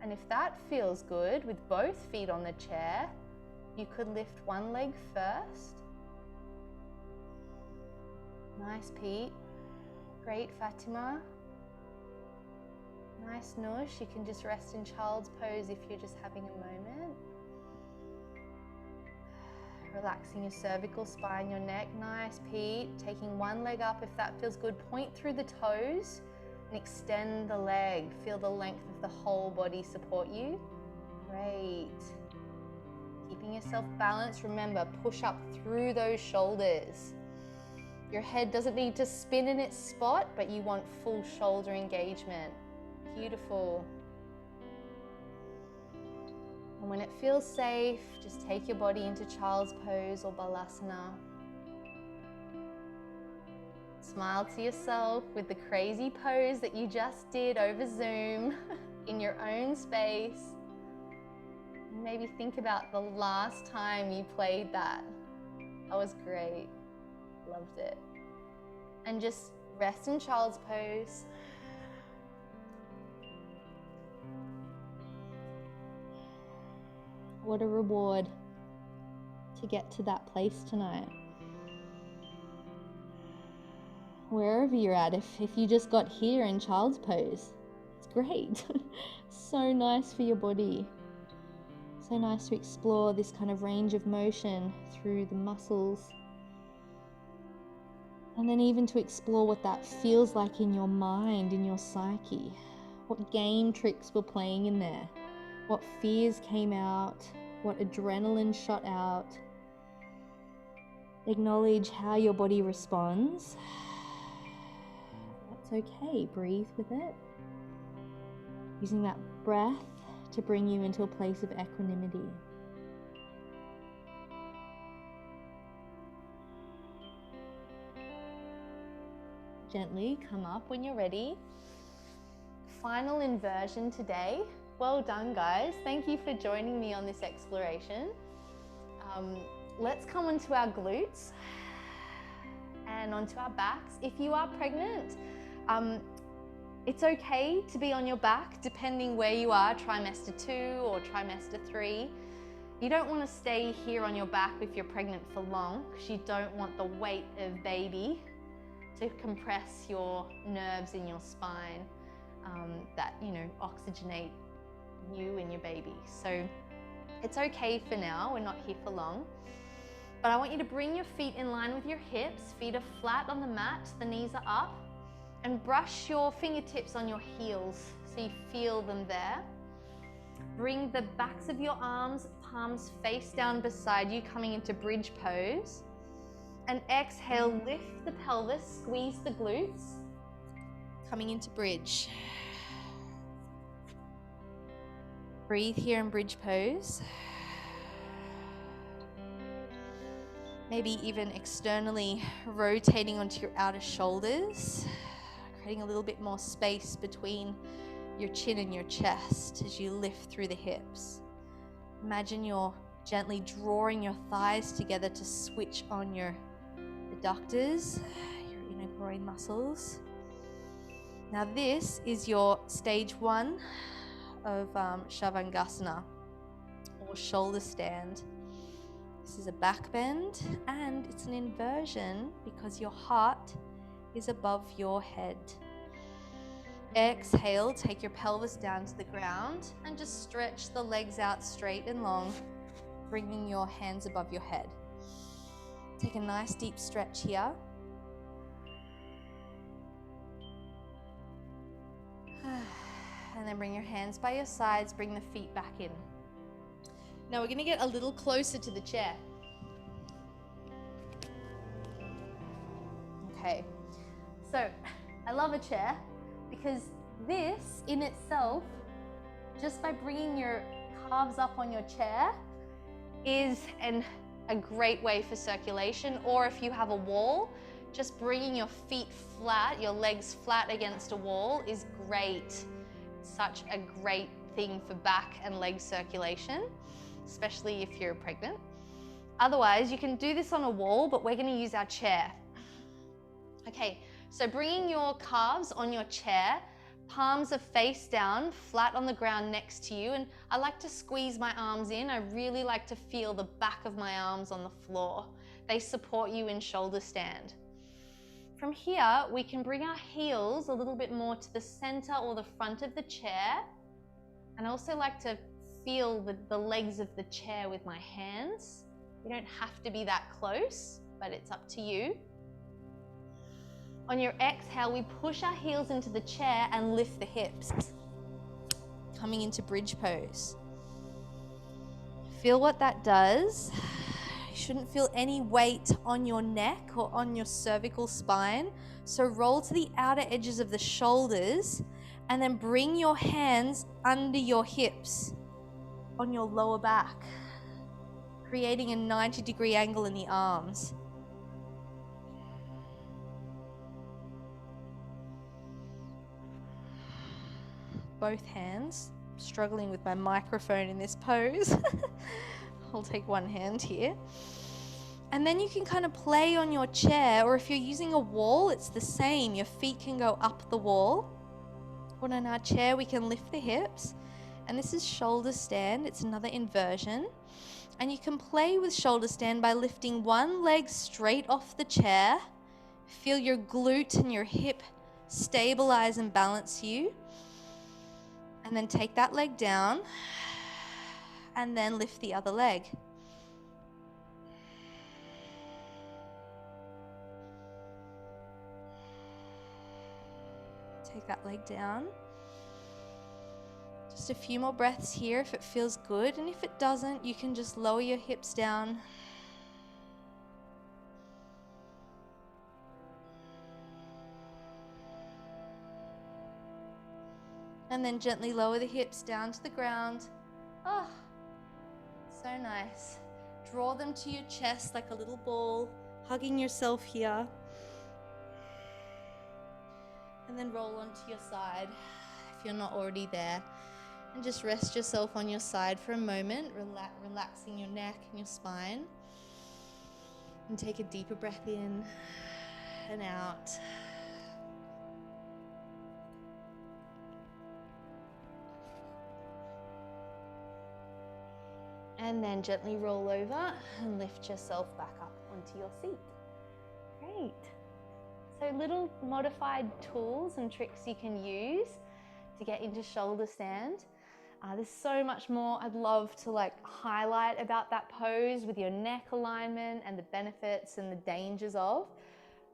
And if that feels good with both feet on the chair, you could lift one leg first. Nice, Pete. Great, Fatima. Nice, Nush. You can just rest in child's pose if you're just having a moment. Relaxing your cervical spine, your neck. Nice, Pete. Taking one leg up if that feels good. Point through the toes and extend the leg. Feel the length of the whole body support you. Great. Keeping yourself balanced. Remember, push up through those shoulders. Your head doesn't need to spin in its spot, but you want full shoulder engagement. Beautiful. And when it feels safe, just take your body into child's pose or balasana. Smile to yourself with the crazy pose that you just did over Zoom in your own space. Maybe think about the last time you played that. That was great. Loved it. And just rest in child's pose. What a reward to get to that place tonight. Wherever you're at, if you just got here in child's pose, it's great. So nice for your body. So nice to explore this kind of range of motion through the muscles. And then even to explore what that feels like in your mind, in your psyche. What game tricks were playing in there? What fears came out? What adrenaline shot out? Acknowledge how your body responds. That's okay, breathe with it. Using that breath to bring you into a place of equanimity. Gently come up when you're ready. Final inversion today. Well done, guys. Thank you for joining me on this exploration. Let's come onto our glutes and onto our backs. If you are pregnant, it's okay to be on your back depending where you are, trimester 2 or trimester 3. You don't want to stay here on your back if you're pregnant for long, because you don't want the weight of baby to compress your nerves in your spine that, oxygenate you and your baby. So it's okay for now, we're not here for long. But I want you to bring your feet in line with your hips, feet are flat on the mat, the knees are up, and brush your fingertips on your heels so you feel them there. Bring the backs of your arms, palms face down beside you, coming into bridge pose. And exhale, lift the pelvis, squeeze the glutes, coming into bridge. Breathe here in bridge pose. Maybe even externally rotating onto your outer shoulders, creating a little bit more space between your chin and your chest as you lift through the hips. Imagine you're gently drawing your thighs together to switch on your adductors, your inner groin muscles. Now this is your stage 1 of Shavasana, or shoulder stand. This is a back bend, and it's an inversion because your heart is above your head. Exhale, take your pelvis down to the ground and just stretch the legs out straight and long, bringing your hands above your head. Take a nice deep stretch here. And then bring your hands by your sides, bring the feet back in. Now we're going to get a little closer to the chair. Okay, so I love a chair because this in itself, just by bringing your calves up on your chair, is a great way for circulation. Or if you have a wall, just bringing your feet flat, your legs flat against a wall is great. Such a great thing for back and leg circulation, especially if you're pregnant. Otherwise, you can do this on a wall, but we're going to use our chair. Okay, so bringing your calves on your chair, palms are face down, flat on the ground next to you, and I like to squeeze my arms in. I really like to feel the back of my arms on the floor. They support you in shoulder stand. From here, we can bring our heels a little bit more to the center or the front of the chair. And I also like to feel the legs of the chair with my hands. You don't have to be that close, but it's up to you. On your exhale, we push our heels into the chair and lift the hips, coming into bridge pose. Feel what that does. You shouldn't feel any weight on your neck or on your cervical spine. So roll to the outer edges of the shoulders and then bring your hands under your hips on your lower back, creating a 90-degree angle in the arms. Both hands. Struggling with my microphone in this pose. I'll take one hand here. And then you can kind of play on your chair, or if you're using a wall, it's the same. Your feet can go up the wall. But on our chair, we can lift the hips. And this is shoulder stand. It's another inversion. And you can play with shoulder stand by lifting one leg straight off the chair. Feel your glute and your hip stabilize and balance you. And then take that leg down and then lift the other leg. Take that leg down. Just a few more breaths here if it feels good, and if it doesn't, you can just lower your hips down. And then gently lower the hips down to the ground. Oh, so nice. Draw them to your chest like a little ball, hugging yourself here. And then roll onto your side if you're not already there. And just rest yourself on your side for a moment, relaxing your neck and your spine. And take a deeper breath in and out. And then gently roll over and lift yourself back up onto your seat. Great. So little modified tools and tricks you can use to get into shoulder stand. There's so much more I'd love to highlight about that pose with your neck alignment and the benefits and the dangers of,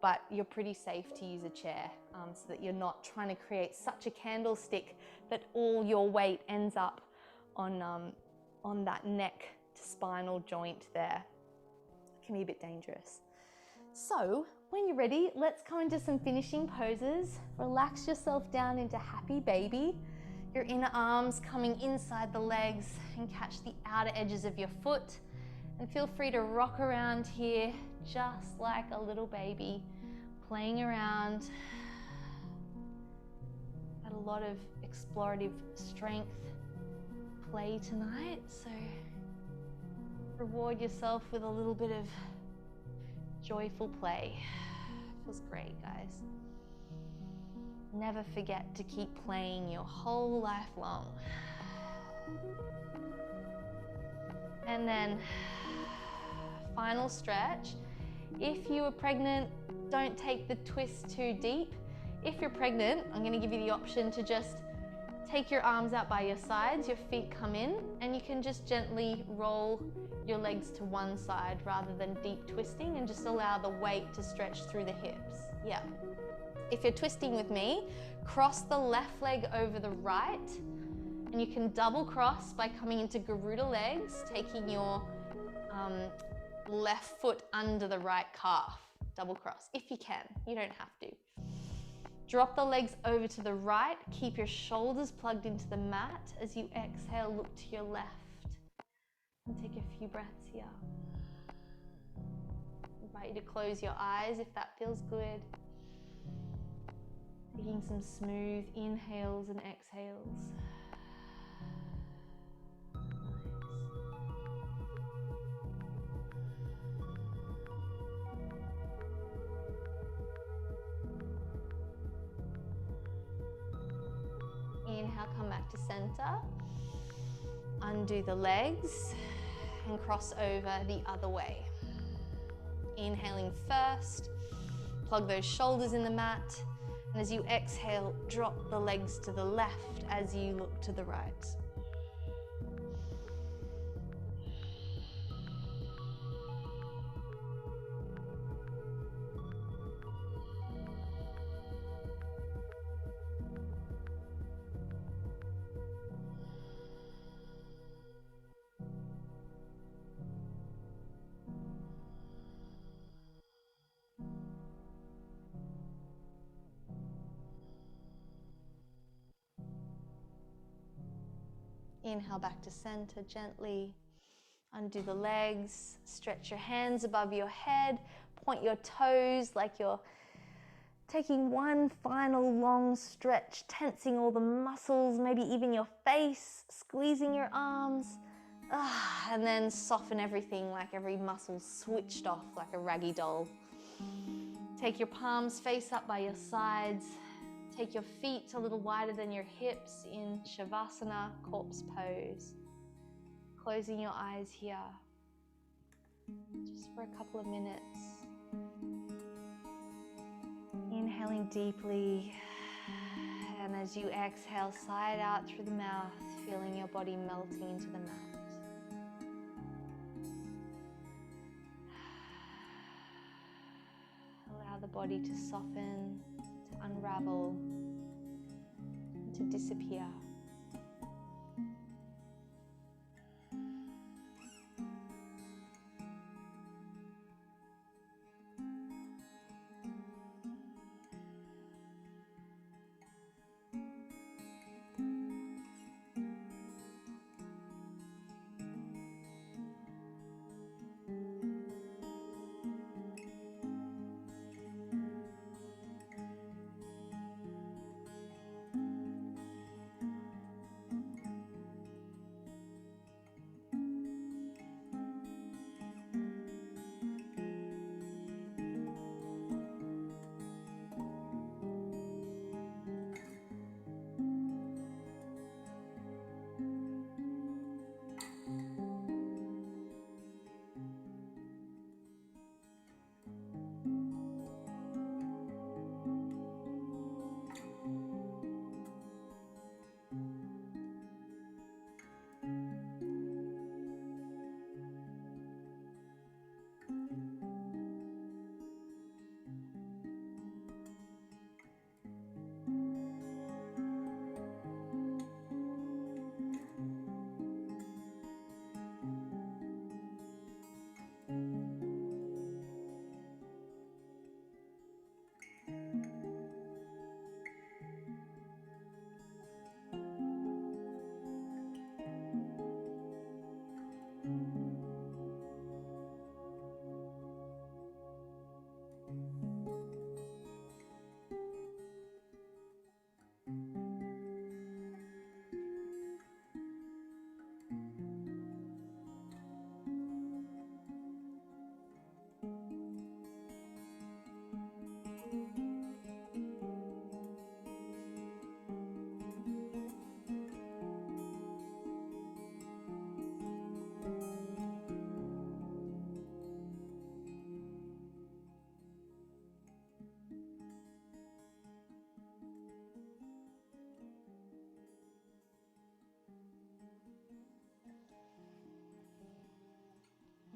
but you're pretty safe to use a chair so that you're not trying to create such a candlestick that all your weight ends up on that neck to spinal joint there. It can be a bit dangerous. So when you're ready, let's go into some finishing poses. Relax yourself down into happy baby. Your inner arms coming inside the legs and catch the outer edges of your foot. And feel free to rock around here just like a little baby, playing around. Got a lot of explorative strength play tonight, so reward yourself with a little bit of joyful play. Feels great, guys. Never forget to keep playing your whole life long. And then final stretch. If you are pregnant, don't take the twist too deep. If you're pregnant, I'm going to give you the option to just take your arms out by your sides, your feet come in, and you can just gently roll your legs to one side rather than deep twisting, and just allow the weight to stretch through the hips. Yeah. If you're twisting with me, cross the left leg over the right, and you can double cross by coming into Garuda legs, taking your left foot under the right calf. Double cross, if you can, you don't have to. Drop the legs over to the right, keep your shoulders plugged into the mat. As you exhale, look to your left. And take a few breaths here. Invite you to close your eyes if that feels good. Taking some smooth inhales and exhales. Inhale, come back to center. Undo the legs and cross over the other way. Inhaling first, plug those shoulders in the mat, and as you exhale, drop the legs to the left as you look to the right. Inhale back to center gently. Undo the legs, stretch your hands above your head, point your toes like you're taking one final long stretch, tensing all the muscles, maybe even your face, squeezing your arms, and then soften everything like every muscle switched off like a raggy doll. Take your palms face up by your sides. Take your feet a little wider than your hips in Shavasana, corpse pose. Closing your eyes here, just for a couple of minutes. Inhaling deeply, and as you exhale, sigh it out through the mouth, feeling your body melting into the mat. body to soften, to unravel, and to disappear.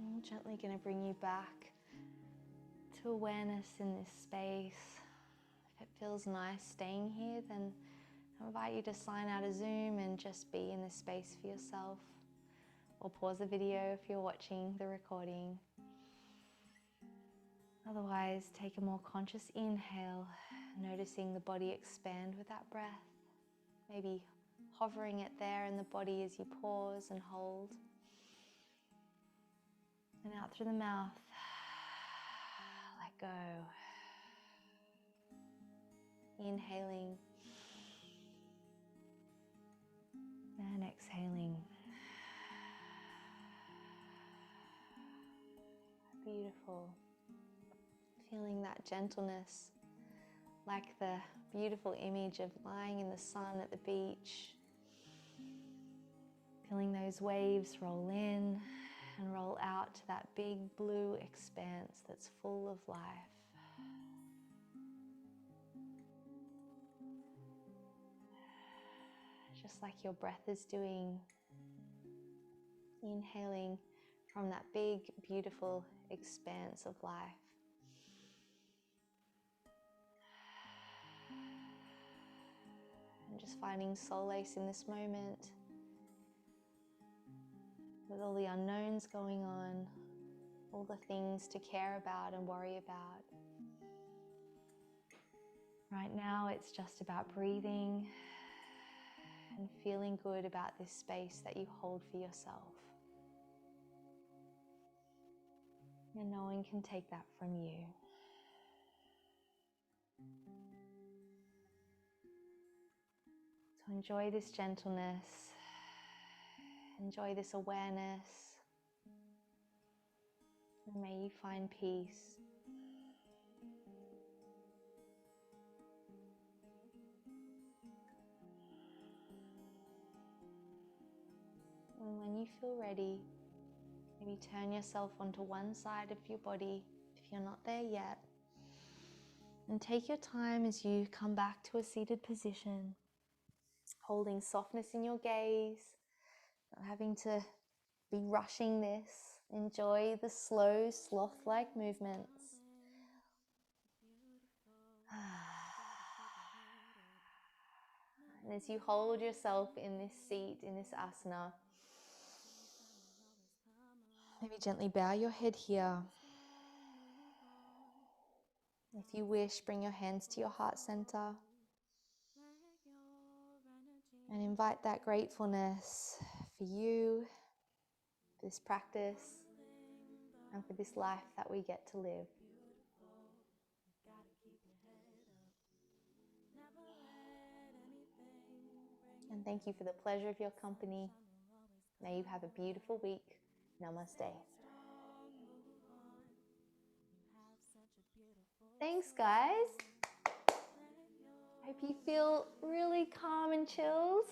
I'm gently going to bring you back to awareness in this space. If it feels nice staying here, then I invite you to sign out of Zoom and just be in this space for yourself. Or pause the video if you're watching the recording. Otherwise, take a more conscious inhale, noticing the body expand with that breath. Maybe hovering it there in the body as you pause and hold. And out through the mouth, let go. Inhaling and exhaling. Beautiful. Feeling that gentleness, like the beautiful image of lying in the sun at the beach. Feeling those waves roll in and roll out to that big blue expanse that's full of life. Just like your breath is doing. Inhaling from that big, beautiful expanse of life. And just finding solace in this moment. With all the unknowns going on, all the things to care about and worry about. Right now it's just about breathing and feeling good about this space that you hold for yourself. And no one can take that from you. So enjoy this gentleness. Enjoy this awareness, and may you find peace. And when you feel ready, maybe turn yourself onto one side of your body if you're not there yet. And take your time as you come back to a seated position, holding softness in your gaze, not having to be rushing this. Enjoy the slow, sloth-like movements. And as you hold yourself in this seat, in this asana, maybe gently bow your head here. If you wish, bring your hands to your heart center and invite that gratefulness for you, for this practice, and for this life that we get to live. And thank you for the pleasure of your company. May you have a beautiful week. Namaste. Thanks, guys. Hope you feel really calm and chilled.